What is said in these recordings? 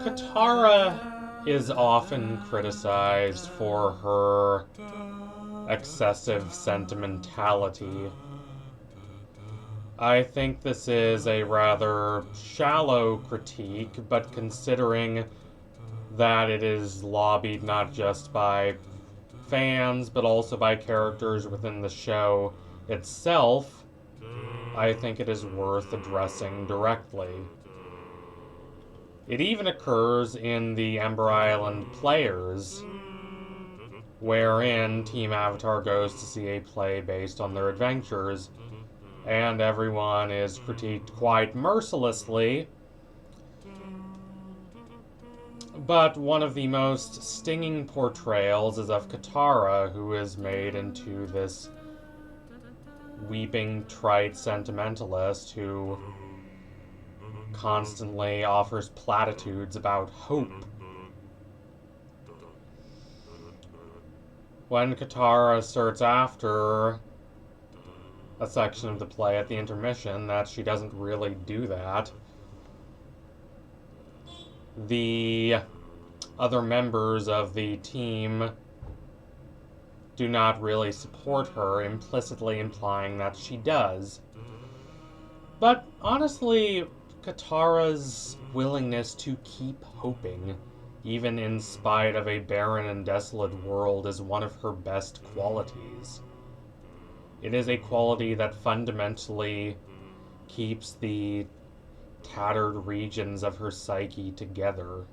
Katara is often criticized for her excessive sentimentality. I think this is a rather shallow critique, but considering that it is lobbied not just by fans, but also by characters within the show itself, I think it is worth addressing directly. It even occurs in the Ember Island Players, wherein Team Avatar goes to see a play based on their adventures, and everyone is critiqued quite mercilessly. But one of the most stinging portrayals is of Katara, who is made into this weeping, trite sentimentalist who constantly offers platitudes about hope. When Katara asserts after a section of the play at the intermission that she doesn't really do that, the other members of the team do not really support her, implicitly implying that she does. But honestly, Katara's willingness to keep hoping, even in spite of a barren and desolate world, is one of her best qualities. It is a quality that fundamentally keeps the tattered regions of her psyche together.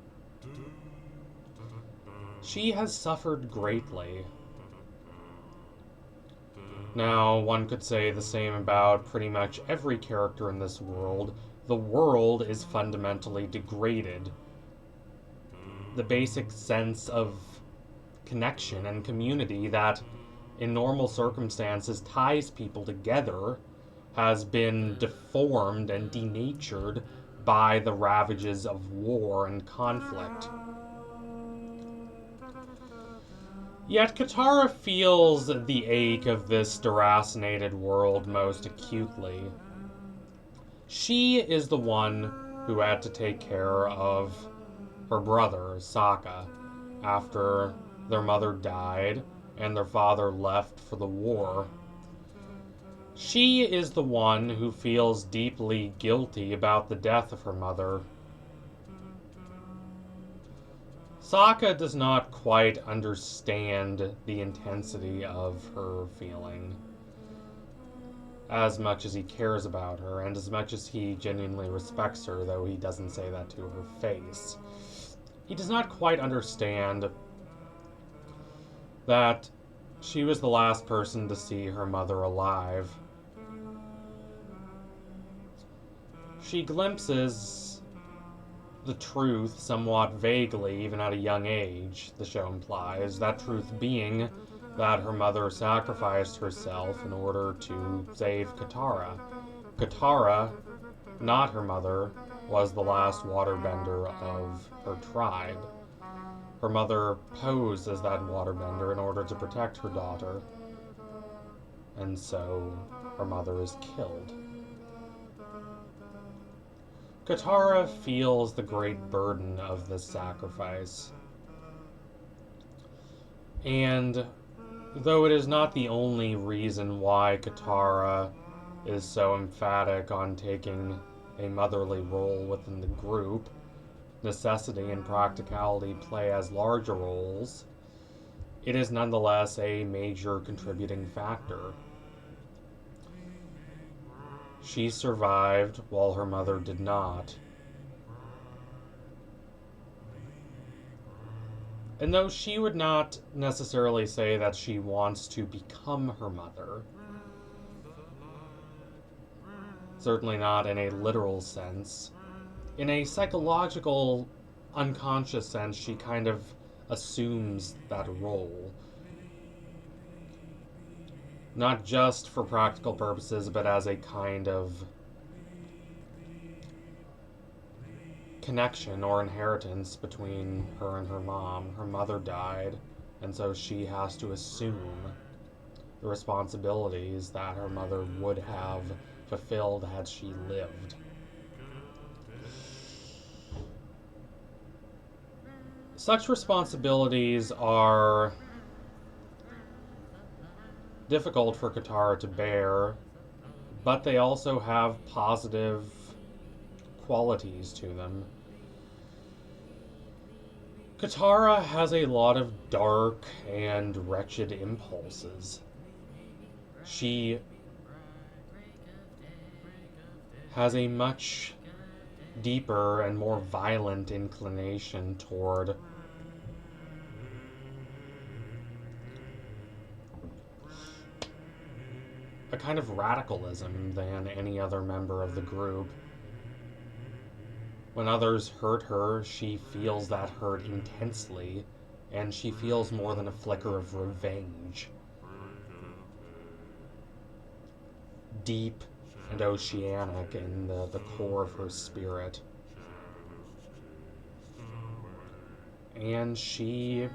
She has suffered greatly. Now, one could say the same about pretty much every character in this world. The world is fundamentally degraded. The basic sense of connection and community that, in normal circumstances, ties people together has been deformed and denatured by the ravages of war and conflict. Yet Katara feels the ache of this deracinated world most acutely. She is the one who had to take care of her brother, Sokka, after their mother died and their father left for the war. She is the one who feels deeply guilty about the death of her mother. Sokka does not quite understand the intensity of her feeling, as much as he cares about her, and as much as he genuinely respects her, though he doesn't say that to her face. He does not quite understand that she was the last person to see her mother alive. She glimpses the truth somewhat vaguely, even at a young age, the show implies, that truth being that her mother sacrificed herself in order to save Katara. Katara, not her mother, was the last waterbender of her tribe. Her mother posed as that waterbender in order to protect her daughter, and so her mother is killed. Katara feels the great burden of this sacrifice. And though it is not the only reason why Katara is so emphatic on taking a motherly role within the group, necessity and practicality play as larger roles, it is nonetheless a major contributing factor. She survived while her mother did not. And though she would not necessarily say that she wants to become her mother, certainly not in a literal sense, in a psychological, unconscious sense, she kind of assumes that role. Not just for practical purposes, but as a kind of connection or inheritance between her and her mom. Her mother died, and so she has to assume the responsibilities that her mother would have fulfilled had she lived. Such responsibilities are difficult for Katara to bear, but they also have positive qualities to them. Katara has a lot of dark and wretched impulses. She has a much deeper and more violent inclination toward a kind of radicalism than any other member of the group. When others hurt her, she feels that hurt intensely, and she feels more than a flicker of revenge. Deep and oceanic in the core of her spirit. And she,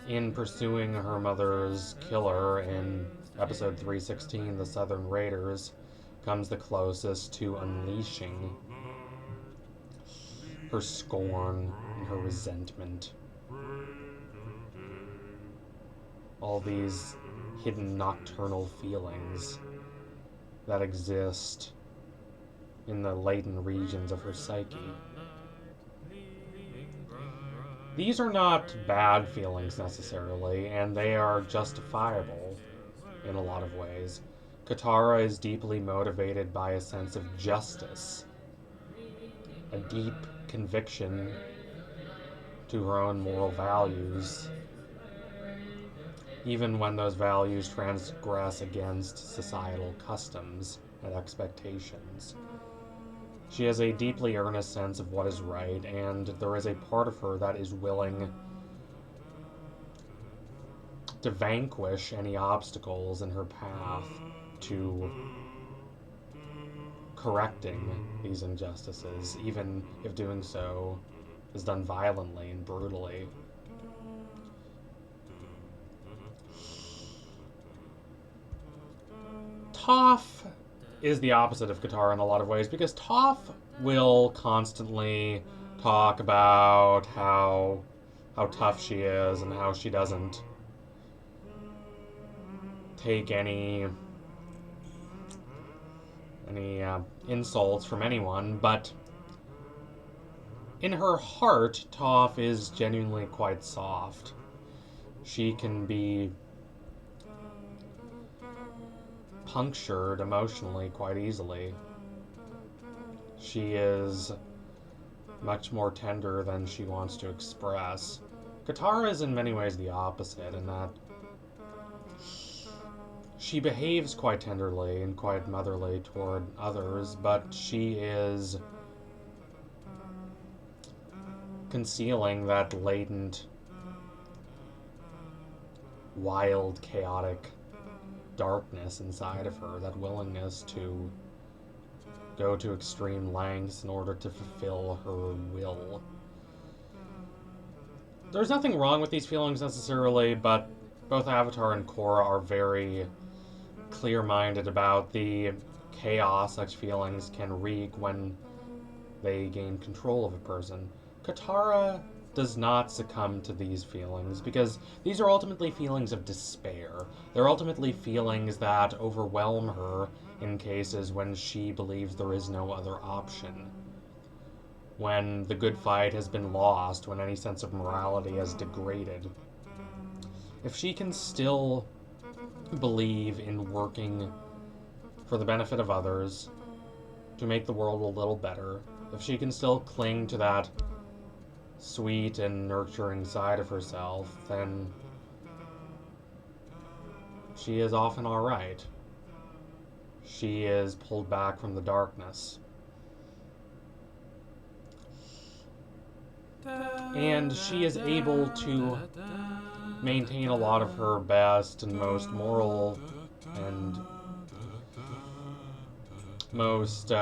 in pursuing her mother's killer in episode 316, The Southern Raiders, comes the closest to unleashing her scorn and her resentment. All these hidden nocturnal feelings that exist in the latent regions of her psyche. These are not bad feelings necessarily, and they are justifiable in a lot of ways. Katara is deeply motivated by a sense of justice, a deep conviction to her own moral values, even when those values transgress against societal customs and expectations. She has a deeply earnest sense of what is right, and there is a part of her that is willing to vanquish any obstacles in her path to correcting these injustices, even if doing so is done violently and brutally. Toph is the opposite of Katara in a lot of ways, because Toph will constantly talk about how tough she is and how she doesn't take any insults from anyone, but in her heart, Toph is genuinely quite soft. She can be punctured emotionally quite easily. She is much more tender than she wants to express. Katara is in many ways the opposite, in that she behaves quite tenderly and quite motherly toward others, but she is concealing that latent, wild, chaotic darkness inside of her, that willingness to go to extreme lengths in order to fulfill her will. There's nothing wrong with these feelings necessarily, but both Avatar and Korra are very clear-minded about the chaos such feelings can wreak when they gain control of a person. Katara does not succumb to these feelings, because these are ultimately feelings of despair. They're ultimately feelings that overwhelm her in cases when she believes there is no other option. When the good fight has been lost, when any sense of morality has degraded. If she can still believe in working for the benefit of others, to make the world a little better, if she can still cling to that sweet and nurturing side of herself, then she is often alright. She is pulled back from the darkness. And she is able to maintain a lot of her best and most moral and most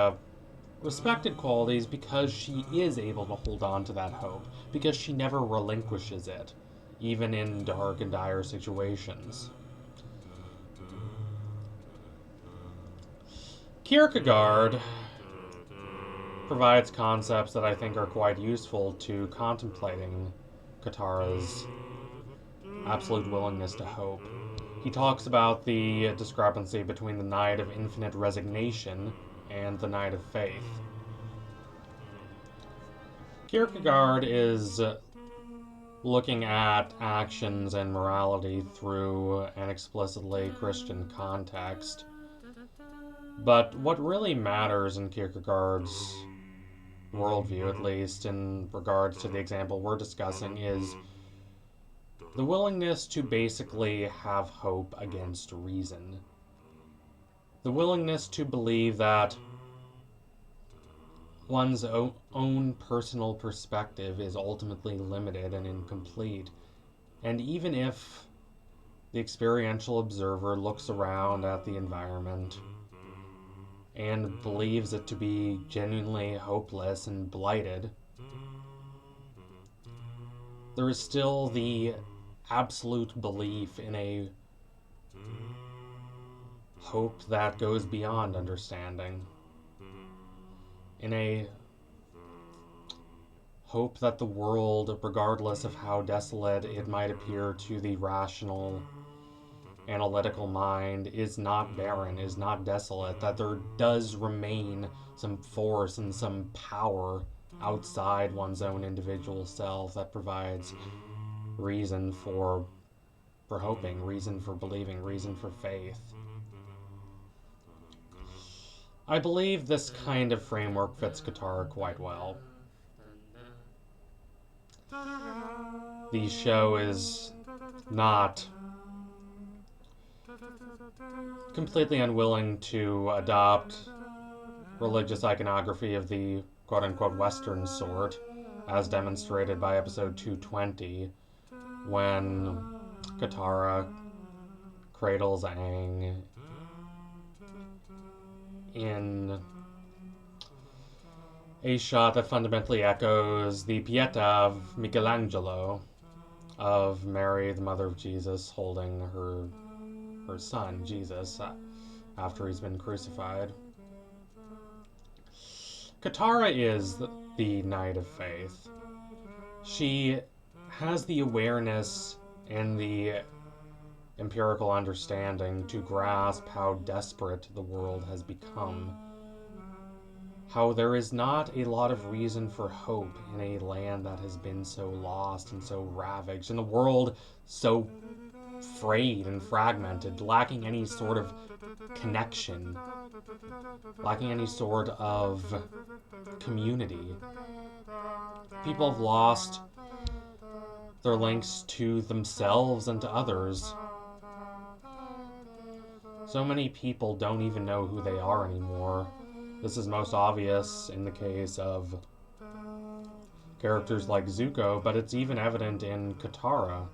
respected qualities, because she is able to hold on to that hope, because she never relinquishes it, even in dark and dire situations. Kierkegaard provides concepts that I think are quite useful to contemplating Katara's absolute willingness to hope. He talks about the discrepancy between the night of infinite resignation and the night of faith. Kierkegaard is looking at actions and morality through an explicitly Christian context. But what really matters in Kierkegaard's worldview, at least in regards to the example we're discussing, is the willingness to basically have hope against reason. The willingness to believe that one's own personal perspective is ultimately limited and incomplete. And even if the experiential observer looks around at the environment and believes it to be genuinely hopeless and blighted, there is still the absolute belief in a hope that goes beyond understanding, in a hope that the world, regardless of how desolate it might appear to the rational, analytical mind, is not barren, is not desolate, that there does remain some force and some power outside one's own individual self that provides reason for hoping, reason for believing, reason for faith. I believe this kind of framework fits Katara quite well. The show is not completely unwilling to adopt religious iconography of the quote-unquote Western sort, as demonstrated by episode 220, when Katara cradles Aang in a shot that fundamentally echoes the Pieta of Michelangelo of Mary, the mother of Jesus, holding her son, Jesus, after he's been crucified. Katara is the Knight of Faith. She has the awareness and the empirical understanding to grasp how desperate the world has become. How there is not a lot of reason for hope in a land that has been so lost and so ravaged, in a world so frayed and fragmented, lacking any sort of connection, lacking any sort of community. People have lost their links to themselves and to others. So many people don't even know who they are anymore. This is most obvious in the case of characters like Zuko, but it's even evident in Katara.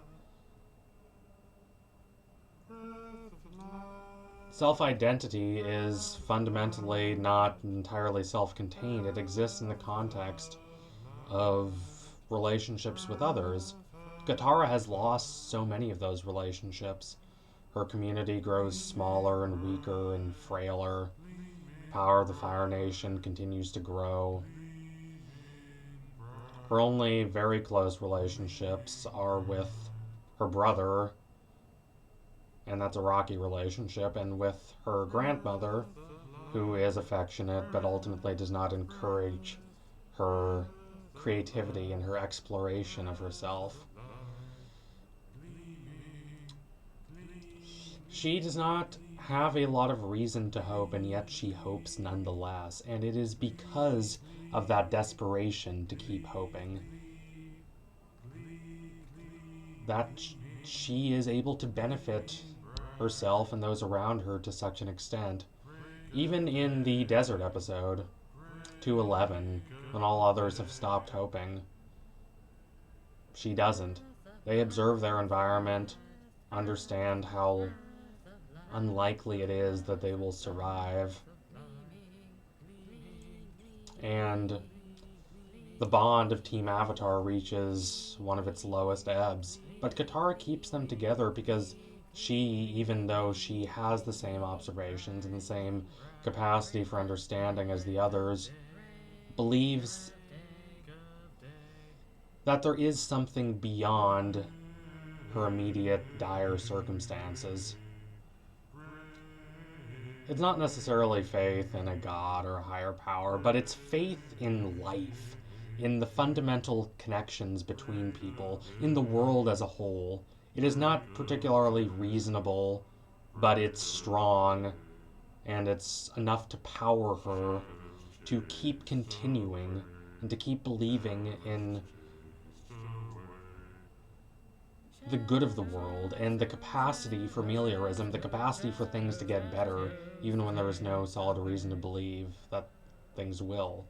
Self-identity is fundamentally not entirely self-contained. It exists in the context of relationships with others. Katara has lost so many of those relationships. Her community grows smaller and weaker and frailer. Power of the Fire Nation continues to grow. Her only very close relationships are with her brother, and that's a rocky relationship, and with her grandmother, who is affectionate but ultimately does not encourage her creativity and her exploration of herself. She does not have a lot of reason to hope, and yet she hopes nonetheless, and it is because of that desperation to keep hoping that she is able to benefit herself and those around her to such an extent. Even in the desert episode, 211, when all others have stopped hoping, she doesn't. They observe their environment, understand how unlikely it is that they will survive, and the bond of Team Avatar reaches one of its lowest ebbs. But Katara keeps them together because she, even though she has the same observations and the same capacity for understanding as the others, believes that there is something beyond her immediate dire circumstances. It's not necessarily faith in a god or a higher power, but it's faith in life, in the fundamental connections between people, in the world as a whole. It is not particularly reasonable, but it's strong, and it's enough to power her to keep continuing and to keep believing in the good of the world and the capacity for meliorism, the capacity for things to get better, even when there is no solid reason to believe that things will.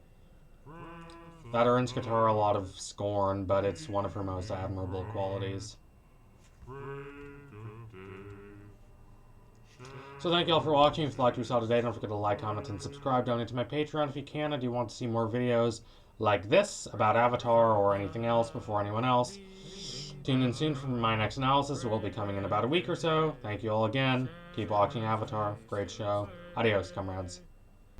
That earns Katara a lot of scorn, but it's one of her most admirable qualities. So thank you all for watching. If you liked what you saw today, don't forget to like, comment, and subscribe. Donate to my Patreon if you can, and do you want to see more videos like this about Avatar or anything else before anyone else. Tune in soon for my next analysis. It will be coming in about a week or so. Thank you all again. Keep watching Avatar. Great show. Adios, comrades.